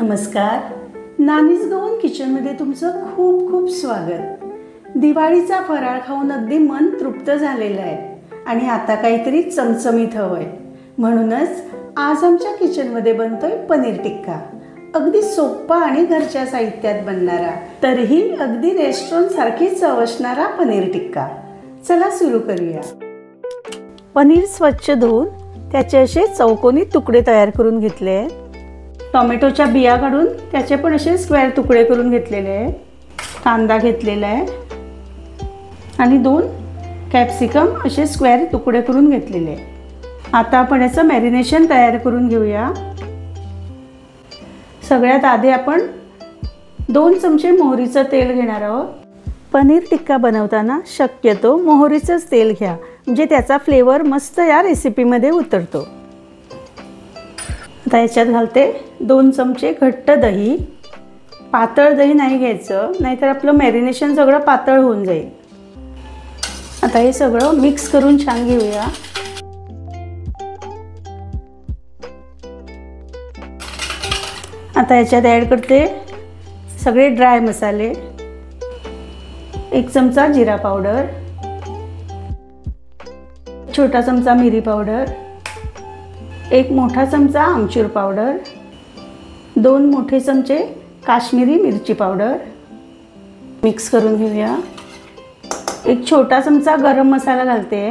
नमस्कार, nannies Goan किचनमध्ये तुमचं खूप खूप स्वागत। दिवाळीचा फराळ खाऊन अगदी मन तृप्त झालेलं आहे आणि आता काहीतरी चमचमीत हवंय। म्हणूनच आज आमच्या किचनमध्ये बनतोय पनीर टिक्का। अगदी सोपा आणि घरच्या साहित्यात बनणारा, तरीही अगदी रेस्टॉरंट सारखी चव असणारा पनीर टिक्का। चला सुरू करूया। पनीर स्वच्छ धुवून त्याचे असे चौकोनी तुकडे तयार करून घेतले आहेत। टोमॅटोच्या बिया काढून त्याचे पण असे स्क्वेअर तुकडे करून घेतलेले आहे। कांदा घेतलेला आहे आणि 2 कॅप्सिकम असे स्क्वेअर तुकडे करून घेतलेले आहे। आता आपण याचं मॅरिनेशन तयार करून घेऊया। सगळ्यात आधी आपण 2 चमचे मोहरीचं तेल घेणार आहोत। पनीर टिक्का बनवताना शक्यतो मोहरीचंच तेल घ्या, म्हणजे त्याचा फ्लेवर मस्त या रेसिपीमध्ये उतरतो। आता याच्यात घालते 2 चमचे घट्ट दही। पातळ दही नाही घ्यायचं, नाहीतर आपलं मॅरिनेशन सगळं पातळ होऊन जाईल। आता हे सगळं मिक्स करून छान घेऊया। आता याच्यात ॲड करते सगळे ड्राय मसाले। 1 चमचा जिरा पावडर, छोटा चमचा मिरी पावडर, 1 मोठा चमचा आमचूर पावडर, 2 मोठे चमचे काश्मीरी मिरची पावडर। मिक्स करून घेऊया। 1 छोटा चमचा गरम मसाला घालते,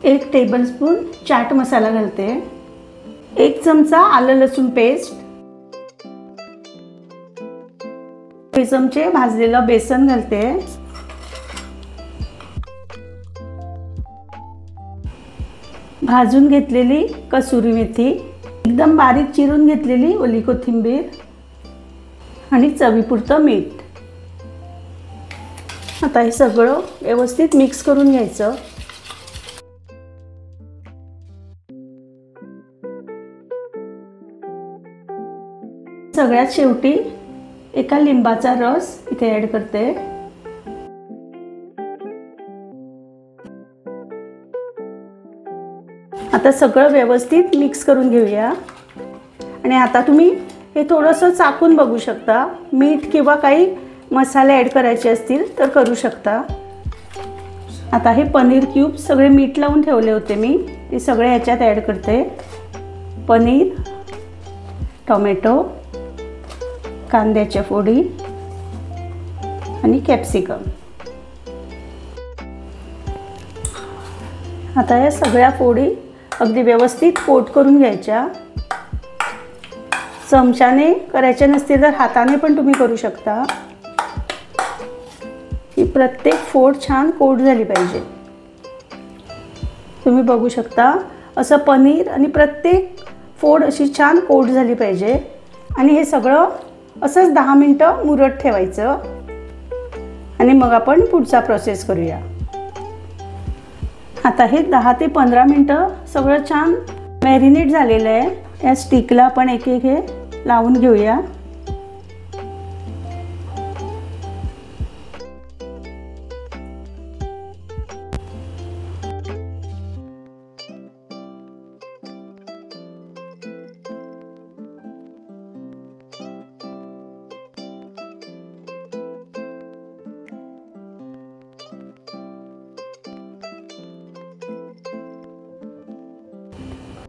1 टेबलस्पून चाट मसाला घालते, 1 चमचा आलं लसूण पेस्ट, 2 चमचे भाजलेलं बेसन घालते, भाजून घेतलेली कसुरी मेथी, एकदम बारीक चिरून घेतलेली ओली कोथिंबीर आणि चवीपुरतं मीठ। आता हे सगळं व्यवस्थित मिक्स करून घ्यायचं। सगळ्यात शेवटी एका लिंबाचा रस इथे ॲड करते। आता सगळं व्यवस्थित मिक्स करून घेऊया आणि आता तुम्ही हे थोडंसं चाकून बघू शकता। मीठ किंवा काही मसाले ॲड करायचे असतील तर करू शकता। आता हे पनीर क्यूब सगळे मीठ लावून ठेवले होते मी, ते सगळे ह्याच्यात ॲड करते। पनीर, टोमॅटो, कांद्याच्या फोडी आणि कॅप्सिकम। आता या सगळ्या फोडी अगदी व्यवस्थित कोट करून घ्यायच्या। चमच्याने करायचे नसतील तर हाताने पण तुम्ही करू शकता। ही प्रत्येक फोड छान कोट झाली पाहिजे। तुम्ही बघू शकता असं पनीर आणि प्रत्येक फोड अशी छान कोट झाली पाहिजे आणि हे सगळं असंच 10 मिनिटं मुरत ठेवायचं आणि मग आपण पुढचा प्रोसेस करूया। आता हे 10 ते 15 मिनिटं सगळं छान मॅरिनेट झालेलं आहे। या स्टिकला आपण एक एक हे लावून घेऊया।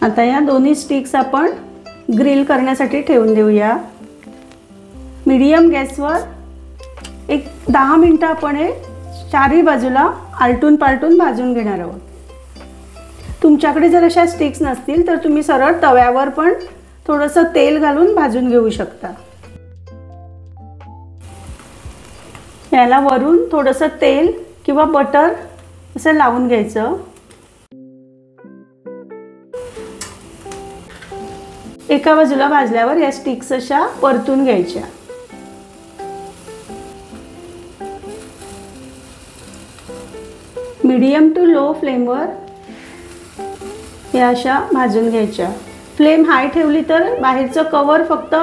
आता या दोन्ही स्टिक्स आपण ग्रिल करण्यासाठी ठेवून देऊया। मीडियम गॅसवर एक 10 मिनिटं आपण हे चारही बाजूला आलटून पालटून भाजून घेणार आहोत। तुमच्याकडे जर अशा स्टिक्स नसतील तर तुम्ही सरळ तव्यावर पण थोडंसं तेल घालून भाजून घेऊ शकता। याला वरून थोडंसं तेल किंवा बटर असं लावून घ्यायचं। एका बाजूला भाजल्यावर या स्टिक्स अशा परतून घ्यायच्या। मीडियम टू लो फ्लेमवर या अशा भाजून घ्यायच्या। फ्लेम हाय ठेवली तर बाहेरचं कवर फक्त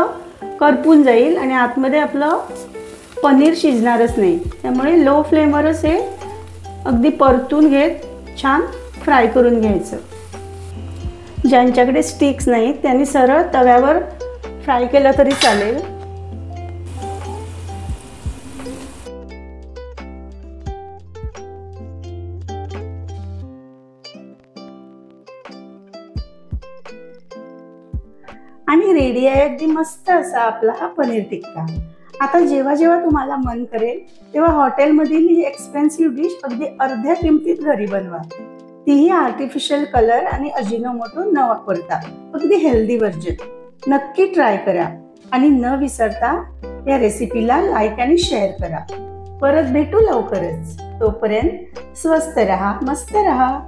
करपून जाईल आणि आतमध्ये आपलं पनीर शिजणारच नाही। त्यामुळे लो फ्लेमवरच हे अगदी परतून घेत छान फ्राय करून घ्यायचं। ज्यांच्याकडे स्टिक्स नाहीत त्यांनी सरळ तव्यावर फ्राय केलं तरी चालेल. आणि रेडी आहे अगदी मस्त असा आपला हा पनीर टिक्का. आता जेव्हा जेव्हा तुम्हाला मन करेल तेव्हा हॉटेलमधील ही एक्सपेन्सिव्ह डिश अगदी अर्ध्या किमतीत घरी बनवा. तीही आर्टिफिशियल कलर आणि अजिनोमोटो न वापरता अगदी हेल्दी व्हर्जन. नक्की ट्राय करा आणि न विसरता या रेसिपीला लाईक आणि शेअर करा. परत भेटू लवकरच. तोपर्यंत स्वस्त रहा, मस्त रहा.